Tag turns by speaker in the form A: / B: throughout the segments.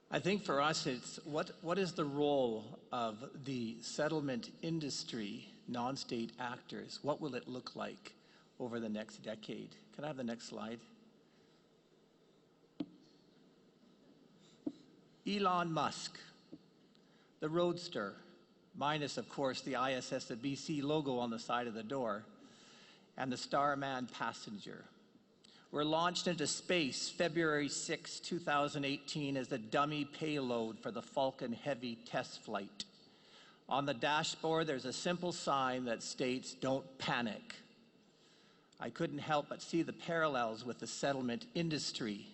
A: I think for us, it's what is the role of the settlement industry, non-state actors? What will it look like over the next decade? Can I have the next slide? Elon Musk, the Roadster, minus, of course, the ISS, the BC logo on the side of the door, and the Starman passenger, were launched into space February 6, 2018 as the dummy payload for the Falcon Heavy test flight. On the dashboard, there's a simple sign that states, "Don't panic." I couldn't help but see the parallels with the settlement industry,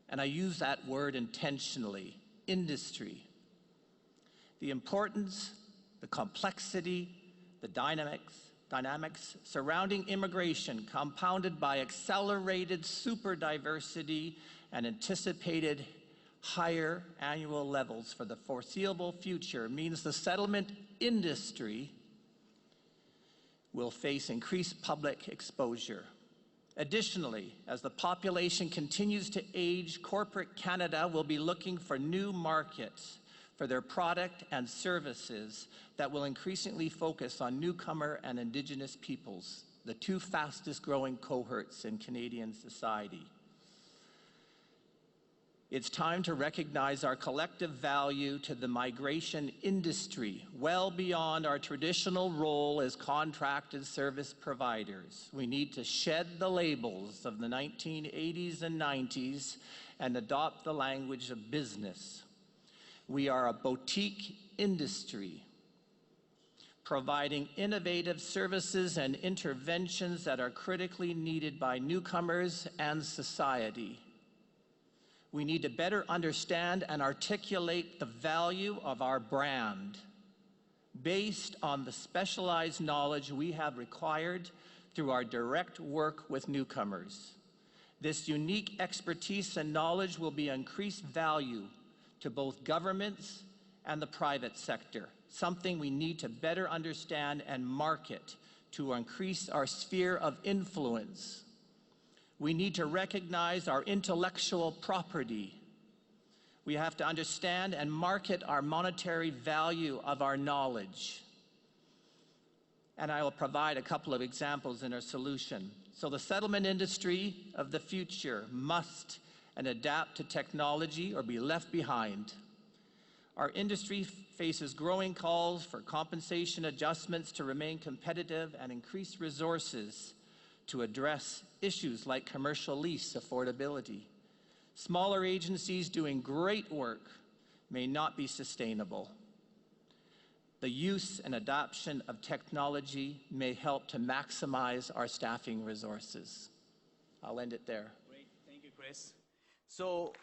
A: and I use that word intentionally, industry. The importance, the complexity, the dynamics surrounding immigration, compounded by accelerated super diversity and anticipated higher annual levels for the foreseeable future, means the settlement industry will face increased public exposure. Additionally, as the population continues to age, corporate Canada will be looking for new markets for their product and services that will increasingly focus on newcomer and Indigenous peoples, the two fastest growing cohorts in Canadian society. It's time to recognize our collective value to the migration industry, well beyond our traditional role as contracted service providers. We need to shed the labels of the 1980s and 90s and adopt the language of business. We are a boutique industry, providing innovative services and interventions that are critically needed by newcomers and society. We need to better understand and articulate the value of our brand based on the specialized knowledge we have acquired through our direct work with newcomers. This unique expertise and knowledge will be increased value to both governments and the private sector, something we need to better understand and market to increase our sphere of influence. We need to recognize our intellectual property. We have to understand and market our monetary value of our knowledge. And I will provide a couple of examples in our solution. So the settlement industry of the future must and adapt to technology or be left behind. Our industry faces growing calls for compensation adjustments to remain competitive and increase resources to address issues like commercial lease affordability. Smaller agencies doing great work may not be sustainable. The use and adoption of technology may help to maximize our staffing resources. I'll end it there.
B: Great, thank you, Chris. So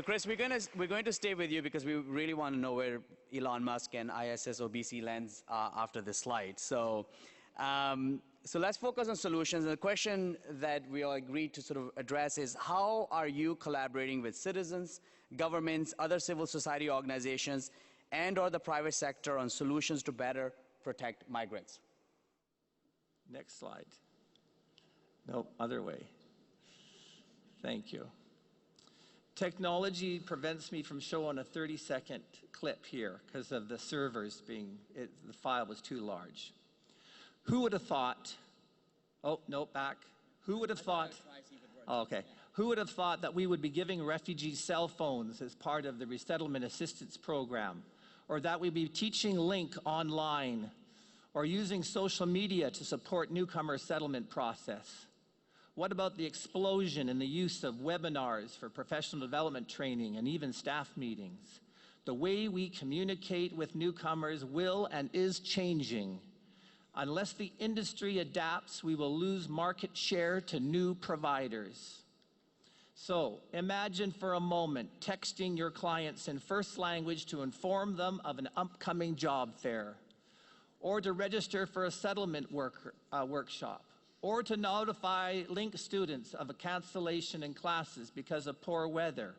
B: Chris, we're going to stay with you because we really want to know where Elon Musk and ISS or BC lands after this slide. So let's focus on solutions. And the question that we all agreed to sort of address is, how are you collaborating with citizens, governments, other civil society organizations, and or the private sector on solutions to better protect migrants?
A: Next slide. No, other way. Thank you. Technology prevents me from showing a 30-second clip here because of the servers being, the file was too large. Who would have thought, oh, no, back. Who would have thought, oh, okay. Who would have thought that we would be giving refugees cell phones as part of the resettlement assistance program, or that we'd be teaching Link online, or using social media to support newcomer settlement process? What about the explosion in the use of webinars for professional development training and even staff meetings? The way we communicate with newcomers will and is changing. Unless the industry adapts, we will lose market share to new providers. So imagine for a moment texting your clients in first language to inform them of an upcoming job fair, or to register for a settlement workshop, or to notify Link students of a cancellation in classes because of poor weather.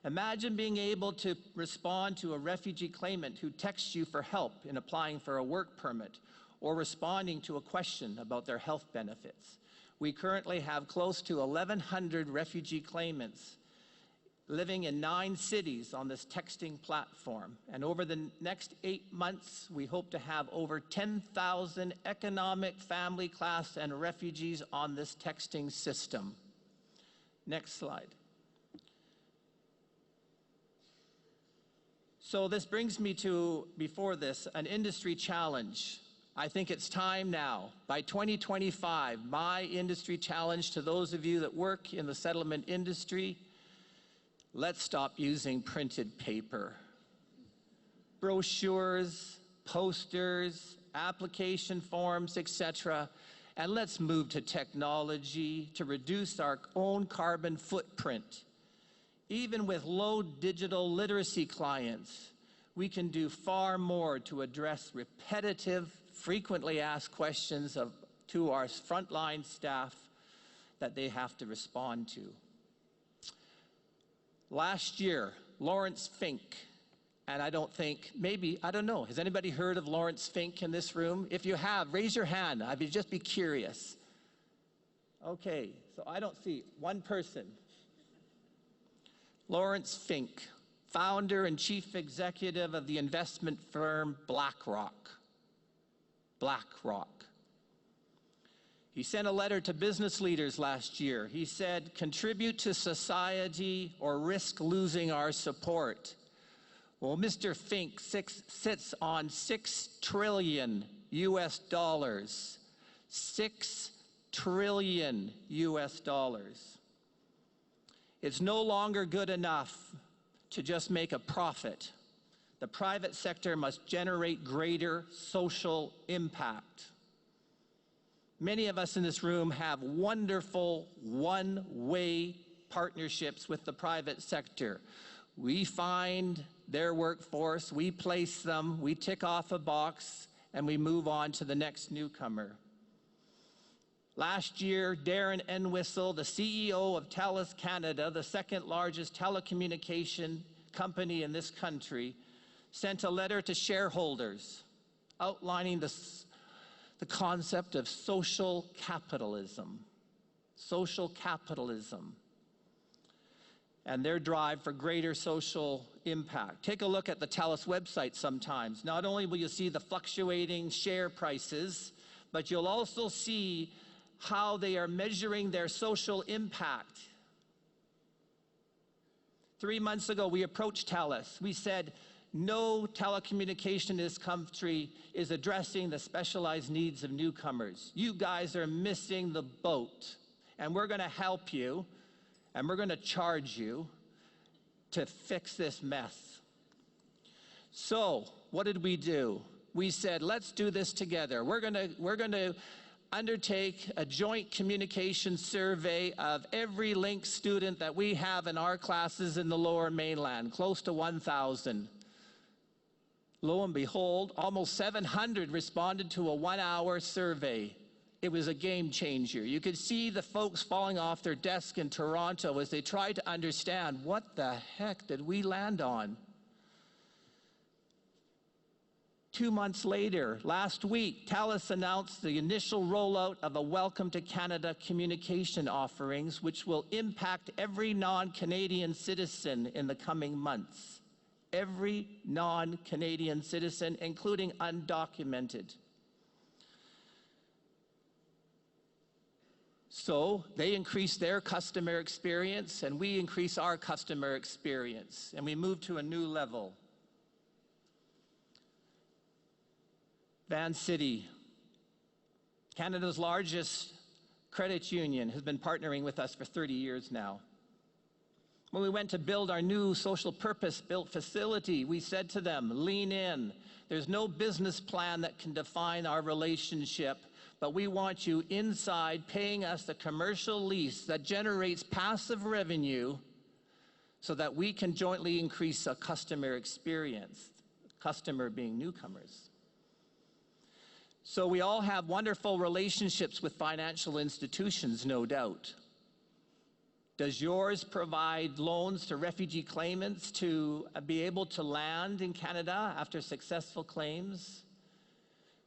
A: Imagine being able to respond to a refugee claimant who texts you for help in applying for a work permit or responding to a question about their health benefits. We currently have close to 1,100 refugee claimants living in 9 cities on this texting platform. And over the next 8 months, we hope to have over 10,000 economic, family class, and refugees on this texting system. Next slide. So this brings me to, before this, an industry challenge. I think it's time now. By 2025, my industry challenge to those of you that work in the settlement industry: let's stop using printed paper. Brochures, posters, application forms, etc. And let's move to technology to reduce our own carbon footprint. Even with low digital literacy clients, we can do far more to address repetitive, frequently asked questions to our frontline staff that they have to respond to. Last year, Lawrence Fink, and I don't think, maybe, I don't know, has anybody heard of Lawrence Fink in this room? If you have, raise your hand. I would just be curious. Okay, so I don't see one person. Lawrence Fink, founder and chief executive of the investment firm BlackRock. BlackRock. He sent a letter to business leaders last year. He said, contribute to society or risk losing our support. Well, Mr. Fink sits on $6 trillion US dollars. $6 trillion US dollars. It's no longer good enough to just make a profit. The private sector must generate greater social impact. Many of us in this room have wonderful one-way partnerships with the private sector. We find their workforce, we place them, we tick off a box, and we move on to the next newcomer. Last year, Darren Entwistle, the CEO of TELUS Canada, the second largest telecommunication company in this country, sent a letter to shareholders outlining the concept of social capitalism. Social capitalism. And their drive for greater social impact. Take a look at the TELUS website sometimes. Not only will you see the fluctuating share prices, but you'll also see how they are measuring their social impact. 3 months ago, we approached TELUS. We said, no telecommunication in this country is addressing the specialized needs of newcomers. You guys are missing the boat, and we're going to help you, and we're going to charge you to fix this mess. So, what did we do? We said, let's do this together. We're going to undertake a joint communication survey of every Link student that we have in our classes in the Lower Mainland, close to 1,000. Lo and behold, almost 700 responded to a 1-hour survey. It was a game changer. You could see the folks falling off their desk in Toronto as they tried to understand, what the heck did we land on? 2 months later, last week, TELUS announced the initial rollout of a Welcome to Canada communication offerings, which will impact every non-Canadian citizen in the coming months. Every non-Canadian citizen, including undocumented. So they increase their customer experience, and we increase our customer experience, and we move to a new level. Vancity, Canada's largest credit union, has been partnering with us for 30 years now. When we went to build our new social purpose-built facility, we said to them, lean in. There's no business plan that can define our relationship, but we want you inside paying us a commercial lease that generates passive revenue so that we can jointly increase a customer experience, customer being newcomers. So we all have wonderful relationships with financial institutions, no doubt. Does yours provide loans to refugee claimants to be able to land in Canada after successful claims?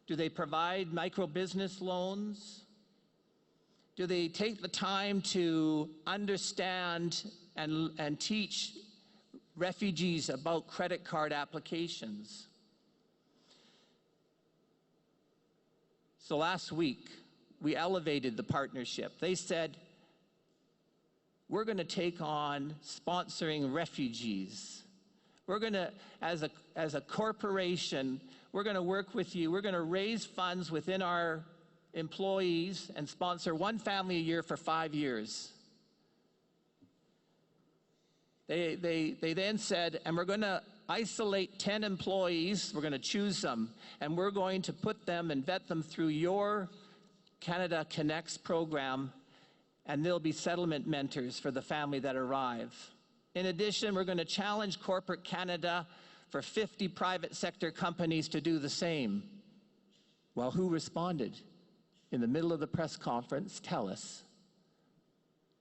A: Do they provide micro-business loans? Do they take the time to understand and teach refugees about credit card applications? So last week, we elevated the partnership. They said, we're going to take on sponsoring refugees. We're going to, as a corporation, we're going to work with you. We're going to raise funds within our employees and sponsor one family a year for 5 years. They then said, and we're going to isolate 10 employees, we're going to choose them, and we're going to put them and vet them through your Canada Connects program, and they'll be settlement mentors for the family that arrive. In addition, we're going to challenge corporate Canada for 50 private sector companies to do the same. Well, who responded? In the middle of the press conference, TELUS.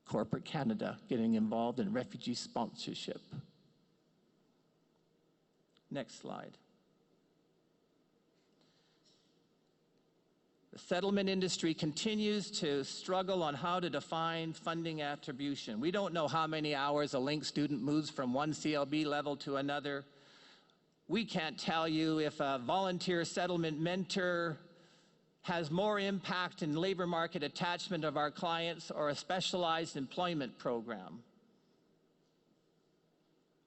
A: Corporate Canada getting involved in refugee sponsorship. Next slide. The settlement industry continues to struggle on how to define funding attribution. We don't know how many hours a LINC student moves from one CLB level to another. We can't tell you if a volunteer settlement mentor has more impact in labor market attachment of our clients or a specialized employment program.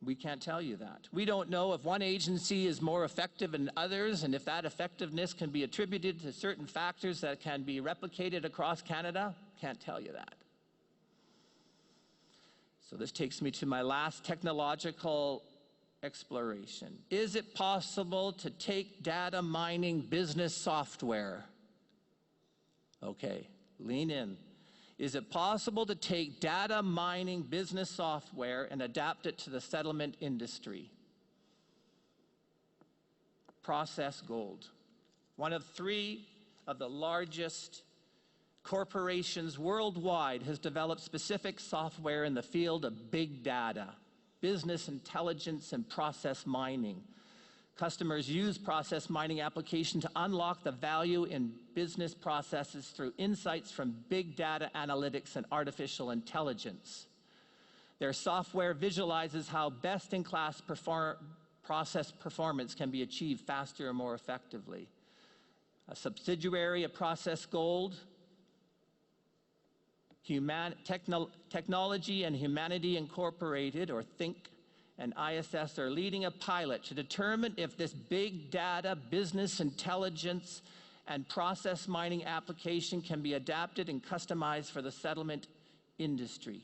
A: We can't tell you that. We don't know if one agency is more effective than others, and if that effectiveness can be attributed to certain factors that can be replicated across Canada. Can't tell you that. So this takes me to my last technological exploration. Is it possible to take data mining business software? Okay, lean in. Is it possible to take data mining business software and adapt it to the settlement industry? Process Gold, one of 3 of the largest corporations worldwide, has developed specific software in the field of big data, business intelligence, and process mining. Customers use process mining application to unlock the value in business processes through insights from big data analytics and artificial intelligence. Their software visualizes how best-in-class process performance can be achieved faster and more effectively. A subsidiary of Process Gold, Technology and Humanity Incorporated, or THINK, and ISS are leading a pilot to determine if this big data, business intelligence, and process mining application can be adapted and customized for the settlement industry.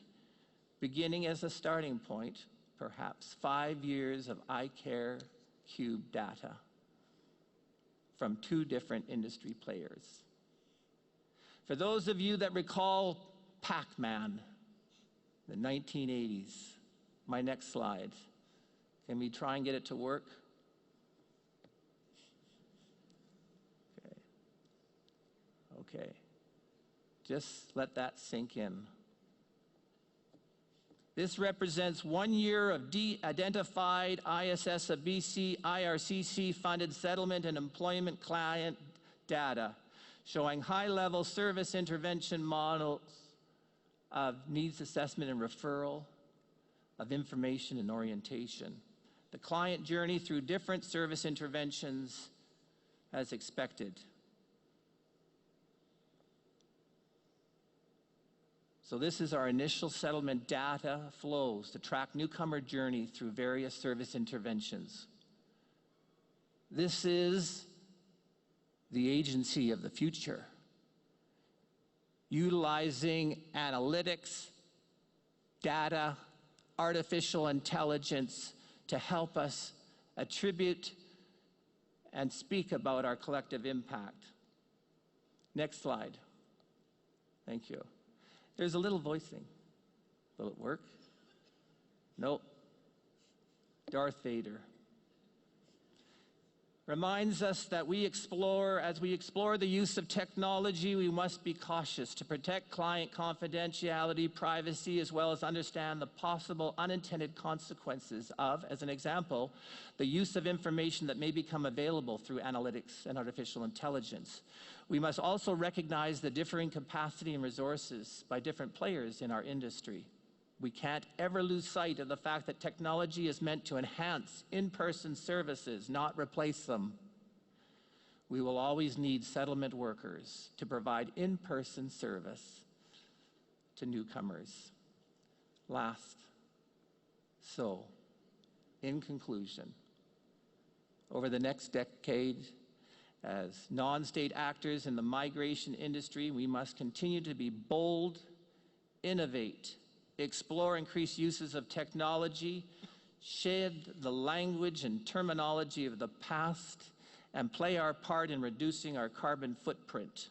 A: Beginning as a starting point, perhaps 5 years of iCare Cube data from 2 different industry players. For those of you that recall Pac-Man, the 1980s, my next slide. Can we try and get it to work? Okay. Just let that sink in. This represents 1 year of de-identified ISS of BC IRCC funded settlement and employment client data, showing high-level service intervention models of needs assessment and referral, of information and orientation. The client journey through different service interventions as expected. So this is our initial settlement data flows to track newcomer journey through various service interventions. This is the agency of the future, utilizing analytics, data, artificial intelligence to help us attribute and speak about our collective impact. Next slide. Thank you. There's a little voicing. Will it work? Nope. Darth Vader. Reminds us that as we explore the use of technology, we must be cautious to protect client confidentiality, privacy, as well as understand the possible unintended consequences of, as an example, the use of information that may become available through analytics and artificial intelligence. We must also recognize the differing capacity and resources by different players in our industry. We can't ever lose sight of the fact that technology is meant to enhance in-person services, not replace them. We will always need settlement workers to provide in-person service to newcomers. In conclusion, over the next decade, as non-state actors in the migration industry, we must continue to be bold, innovate, explore increased uses of technology, shed the language and terminology of the past, and play our part in reducing our carbon footprint.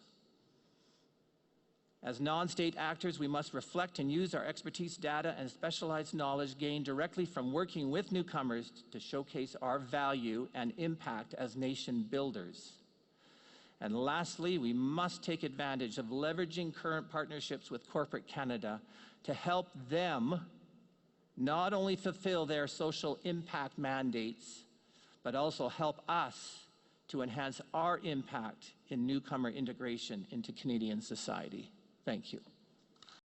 A: As non-state actors, we must reflect and use our expertise, data, and specialized knowledge gained directly from working with newcomers to showcase our value and impact as nation builders. And lastly, we must take advantage of leveraging current partnerships with corporate Canada to help them not only fulfill their social impact mandates, but also help us to enhance our impact in newcomer integration into Canadian society. Thank you.